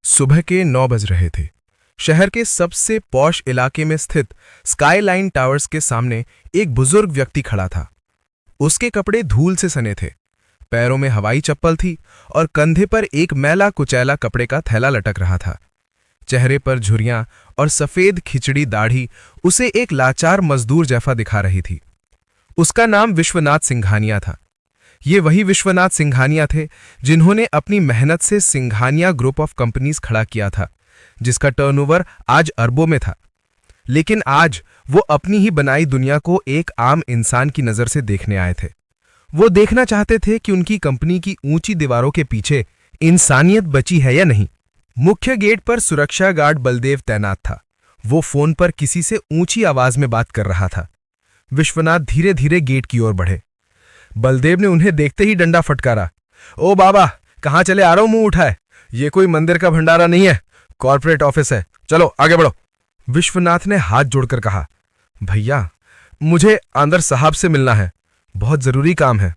सुबह के 9 बज रहे थे। शहर के सबसे पॉश इलाके में स्थित स्काईलाइन टावर्स के सामने एक बुजुर्ग व्यक्ति खड़ा था। उसके कपड़े धूल से सने थे, पैरों में हवाई चप्पल थी और कंधे पर एक मैला कुचैला कपड़े का थैला लटक रहा था। चेहरे पर झुर्रियां और सफेद खिचड़ी दाढ़ी उसे एक लाचार मजदूर जैसा दिखा रही थी। उसका नाम विश्वनाथ सिंघानिया था। ये वही विश्वनाथ सिंघानिया थे जिन्होंने अपनी मेहनत से सिंघानिया ग्रुप ऑफ कंपनीज खड़ा किया था, जिसका टर्नओवर आज अरबों में था। लेकिन आज वो अपनी ही बनाई दुनिया को एक आम इंसान की नजर से देखने आए थे। वो देखना चाहते थे कि उनकी कंपनी की ऊंची दीवारों के पीछे इंसानियत बची है या नहीं। मुख्य गेट पर सुरक्षा गार्ड बलदेव तैनात था। वो फोन पर किसी से ऊंची आवाज में बात कर रहा था। विश्वनाथ धीरे धीरे गेट की ओर बढ़े। बलदेव ने उन्हें देखते ही डंडा फटकारा। ओ बाबा, कहां चले आ रहे हो मुंह उठाए? ये कोई मंदिर का भंडारा नहीं है, कॉर्पोरेट ऑफिस है, चलो आगे बढ़ो। विश्वनाथ ने हाथ जोड़कर कहा, भैया मुझे अंदर साहब से मिलना है, बहुत जरूरी काम है।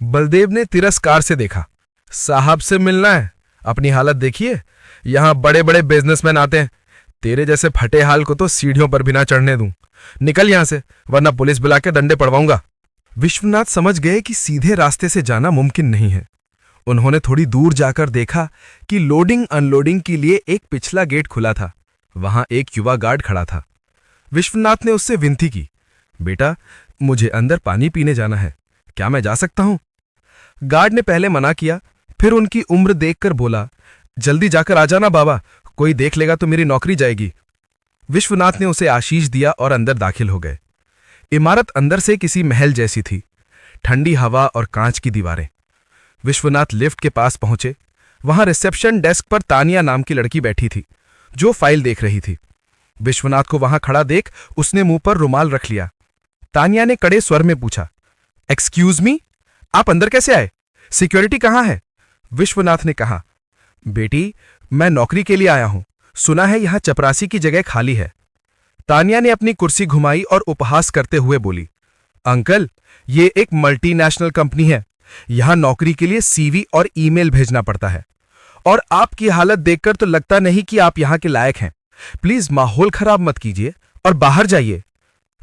बलदेव ने तिरस्कार से देखा। साहब से मिलना है? अपनी हालत देखिए, यहां बड़े बड़े बिजनेसमैन आते हैं, तेरे जैसे फटे हाल को तो सीढ़ियों पर भी ना चढ़ने दूं। निकल यहां से, वरना पुलिस बुला के डंडे पड़वाऊंगा। विश्वनाथ समझ गए कि सीधे रास्ते से जाना मुमकिन नहीं है। उन्होंने थोड़ी दूर जाकर देखा कि लोडिंग अनलोडिंग के लिए एक पिछला गेट खुला था। वहां एक युवा गार्ड खड़ा था। विश्वनाथ ने उससे विनती की, बेटा मुझे अंदर पानी पीने जाना है, क्या मैं जा सकता हूं? गार्ड ने पहले मना किया, फिर उनकी उम्र देखकर बोला, जल्दी जाकर आ जाना बाबा, कोई देख लेगा तो मेरी नौकरी जाएगी। विश्वनाथ ने उसे आशीष दिया और अंदर दाखिल हो गए। इमारत अंदर से किसी महल जैसी थी, ठंडी हवा और कांच की दीवारें। विश्वनाथ लिफ्ट के पास पहुंचे। वहां रिसेप्शन डेस्क पर तानिया नाम की लड़की बैठी थी, जो फाइल देख रही थी। विश्वनाथ को वहां खड़ा देख उसने मुंह पर रुमाल रख लिया। तानिया ने कड़े स्वर में पूछा, एक्सक्यूज मी, आप अंदर कैसे आए? सिक्योरिटी कहां है? विश्वनाथ ने कहा, बेटी मैं नौकरी के लिए आया हूं, सुना है यहां चपरासी की जगह खाली है। तानिया ने अपनी कुर्सी घुमाई और उपहास करते हुए बोली, अंकल ये एक मल्टीनेशनल कंपनी है, यहां नौकरी के लिए सीवी और ईमेल भेजना पड़ता है, और आपकी हालत देखकर तो लगता नहीं कि आप यहां के लायक हैं। प्लीज माहौल खराब मत कीजिए और बाहर जाइए।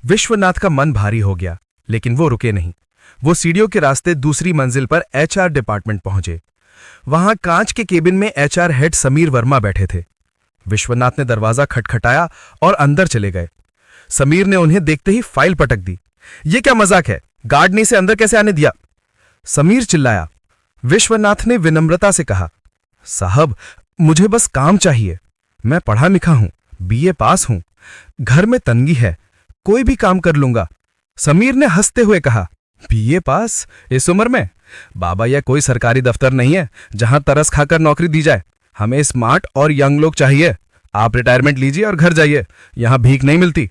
विश्वनाथ का मन भारी हो गया, लेकिन वो रुके नहीं। वो सीढ़ियों के रास्ते दूसरी मंजिल पर एचआर डिपार्टमेंट पहुंचे। वहां कांच के केबिन में एचआर हेड समीर वर्मा बैठे थे। विश्वनाथ ने दरवाजा खटखटाया और अंदर चले गए। समीर ने उन्हें देखते ही फाइल पटक दी। ये क्या मजाक है, गार्ड ने इसे अंदर कैसे आने दिया? समीर चिल्लाया। विश्वनाथ ने विनम्रता से कहा, साहब मुझे बस काम चाहिए, मैं पढ़ा लिखा हूं, बीए पास हूं, घर में तंगी है, कोई भी काम कर लूंगा। समीर ने हंसते हुए कहा, बीए पास इस उम्र में? बाबा यह कोई सरकारी दफ्तर नहीं है जहां तरस खाकर नौकरी दी जाए। हमें स्मार्ट और यंग लोग चाहिए। आप रिटायरमेंट लीजिए और घर जाइए, यहां भीख नहीं मिलती।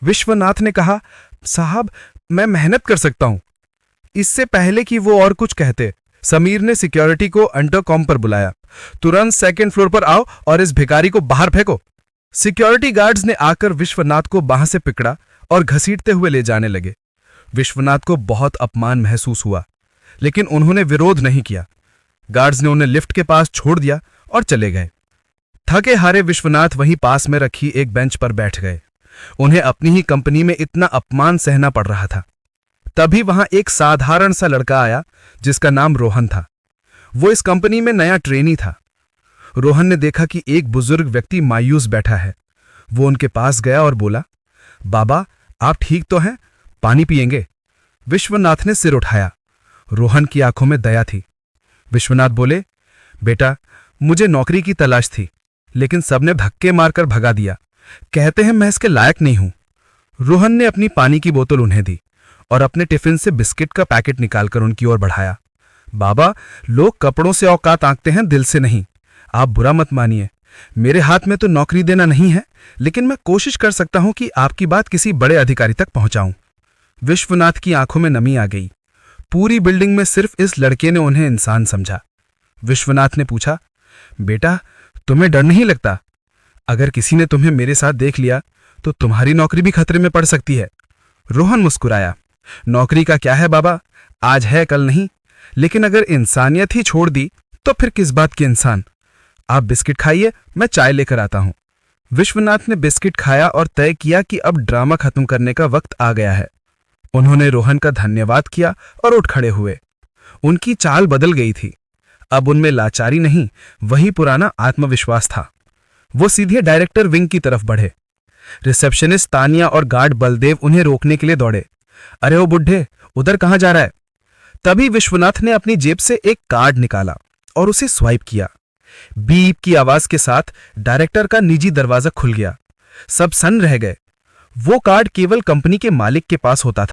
विश्वनाथ ने कहा, साहब मैं मेहनत कर सकता हूं। इससे पहले कि वो और कुछ कहते, समीर ने सिक्योरिटी को इंटरकॉम पर बुलाया, तुरंत सेकंड फ्लोर पर आओ और इस भिखारी को बाहर फेंको। सिक्योरिटी गार्ड्स ने आकर विश्वनाथ को बाह से पकड़ा और घसीटते हुए ले जाने लगे। विश्वनाथ को बहुत अपमान महसूस हुआ, लेकिन उन्होंने विरोध नहीं किया। गार्ड्स ने उन्हें लिफ्ट के पास छोड़ दिया और चले गए। थके हारे विश्वनाथ वहीं पास में रखी एक बेंच पर बैठ गए। उन्हें अपनी ही कंपनी में इतना अपमान सहना पड़ रहा था। तभी वहां एक साधारण सा लड़का आया जिसका नाम रोहन था। वो इस कंपनी में नया ट्रेनी था। रोहन ने देखा कि एक बुजुर्ग व्यक्ति मायूस बैठा है। वो उनके पास गया और बोला, बाबा आप ठीक तो हैं, पानी पिएंगे? विश्वनाथ ने सिर उठाया। रोहन की आंखों में दया थी। विश्वनाथ बोले, बेटा मुझे नौकरी की तलाश थी, लेकिन सबने धक्के मारकर भगा दिया, कहते हैं मैं इसके लायक नहीं हूं। रोहन ने अपनी पानी की बोतल उन्हें दी और अपने टिफिन से बिस्किट का पैकेट निकालकर उनकी ओर बढ़ाया। बाबा लोग कपड़ों से औकात आंकते हैं, दिल से नहीं। आप बुरा मत मानिए, मेरे हाथ में तो नौकरी देना नहीं है, लेकिन मैं कोशिश कर सकता हूं कि आपकी बात किसी बड़े अधिकारी तक पहुंचाऊं। विश्वनाथ की आंखों में नमी आ गई। पूरी बिल्डिंग में सिर्फ इस लड़के ने उन्हें इंसान समझा। विश्वनाथ ने पूछा, बेटा तुम्हें डर नहीं लगता? अगर किसी ने तुम्हें मेरे साथ देख लिया तो तुम्हारी नौकरी भी खतरे में पड़ सकती है। रोहन मुस्कुराया, नौकरी का क्या है बाबा, आज है कल नहीं, लेकिन अगर इंसानियत ही छोड़ दी तो फिर किस बात की इंसान? आप बिस्किट खाइए, मैं चाय लेकर आता हूं। विश्वनाथ ने बिस्किट खाया और तय किया कि अब ड्रामा खत्म करने का वक्त आ गया है। उन्होंने रोहन का धन्यवाद किया और उठ खड़े हुए। उनकी चाल बदल गई थी। अब उनमें लाचारी नहीं, वही पुराना आत्मविश्वास था। वो सीधे डायरेक्टर विंग की तरफ बढ़े। रिसेप्शनिस्ट तानिया और गार्ड बलदेव उन्हें रोकने के लिए दौड़े। अरे ओ बुढ़े, उधर कहां जा रहा है? तभी विश्वनाथ ने अपनी जेब से एक कार्ड निकाला और उसे स्वाइप किया। बीप की आवाज के साथ डायरेक्टर का निजी दरवाजा खुल गया। सब सन्न रह गए। वो कार्ड केवल कंपनी के मालिक के पास होता था।